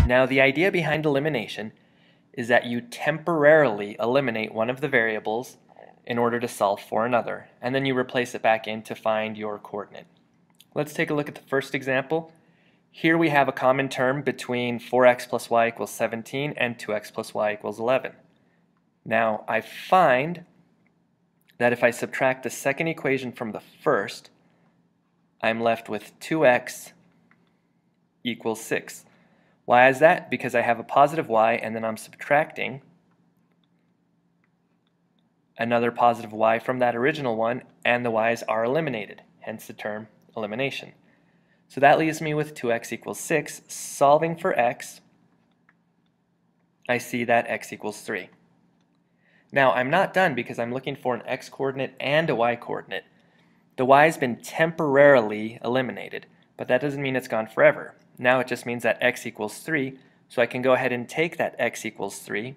Now, the idea behind elimination is that you temporarily eliminate one of the variables in order to solve for another, and then you replace it back in to find your coordinate. Let's take a look at the first example. Here we have a common term between 4x plus y equals 17 and 2x plus y equals 11. Now, I find that if I subtract the second equation from the first, I'm left with 2x equals 6. Why is that? Because I have a positive y and then I'm subtracting another positive y from that original one, and the y's are eliminated, hence the term elimination. So that leaves me with 2x equals 6. Solving for x, I see that x equals 3. Now, I'm not done because I'm looking for an x coordinate and a y coordinate. The y has been temporarily eliminated, but that doesn't mean it's gone forever. Now it just means that x equals 3, so I can go ahead and take that x equals 3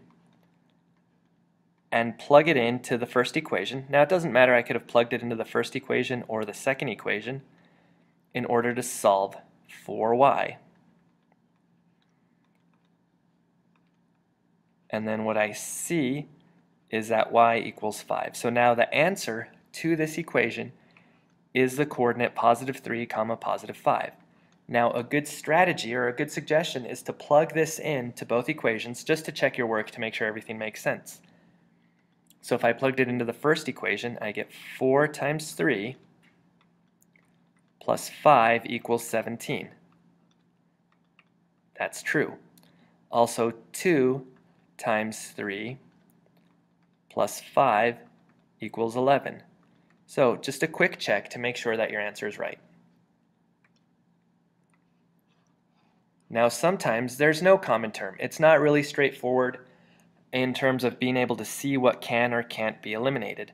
and plug it into the first equation. Now it doesn't matter, I could have plugged it into the first equation or the second equation in order to solve for y. And then what I see is that y equals 5. So now the answer to this equation is the coordinate positive 3 comma positive 5. Now a good strategy or a good suggestion is to plug this in to both equations just to check your work to make sure everything makes sense. So if I plugged it into the first equation, I get 4 times 3 plus 5 equals 17. That's true. Also 2 times 3 plus 5 equals 11. So just a quick check to make sure that your answer is right. Now sometimes there's no common term. It's not really straightforward in terms of being able to see what can or can't be eliminated.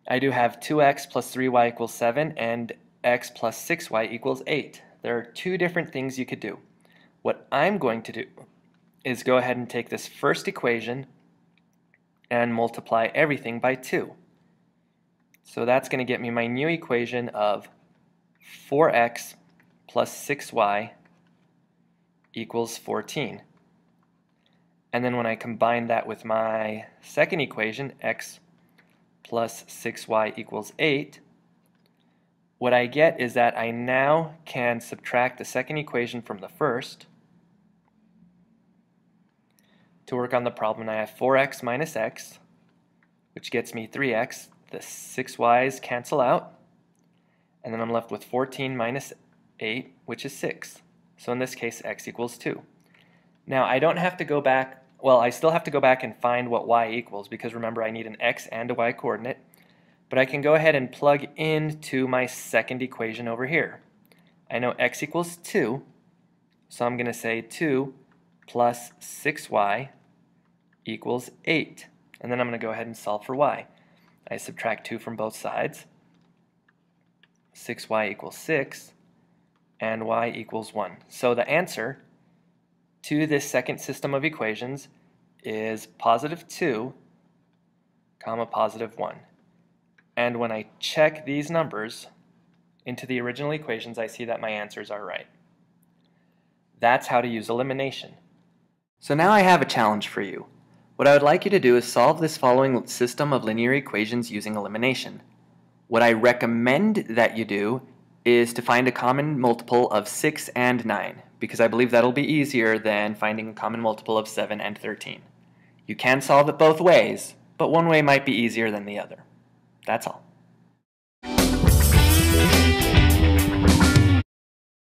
I do have 2x plus 3y equals 7 and x plus 6y equals 8. There are two different things you could do. What I'm going to do is go ahead and take this first equation and multiply everything by 2. So that's going to get me my new equation of 4x plus 6y equals 14. And then when I combine that with my second equation, x plus 6y equals 8, what I get is that I now can subtract the second equation from the first to work on the problem. I have 4x minus x, which gets me 3x. The 6y's cancel out, and then I'm left with 14 minus 8, which is 6. So in this case, x equals 2. Now I don't have to go back, well, I still have to go back and find what y equals, because remember I need an x and a y coordinate, but I can go ahead and plug into my second equation over here. I know x equals 2, so I'm going to say 2 plus 6y equals 8, and then I'm going to go ahead and solve for y. I subtract 2 from both sides. 6y equals 6, and y equals 1. So the answer to this second system of equations is positive 2, comma positive 1. And when I check these numbers into the original equations, I see that my answers are right. That's how to use elimination. So now I have a challenge for you. What I would like you to do is solve this following system of linear equations using elimination. What I recommend that you do is to find a common multiple of 6 and 9, because I believe that'll be easier than finding a common multiple of 7 and 13. You can solve it both ways, but one way might be easier than the other. That's all.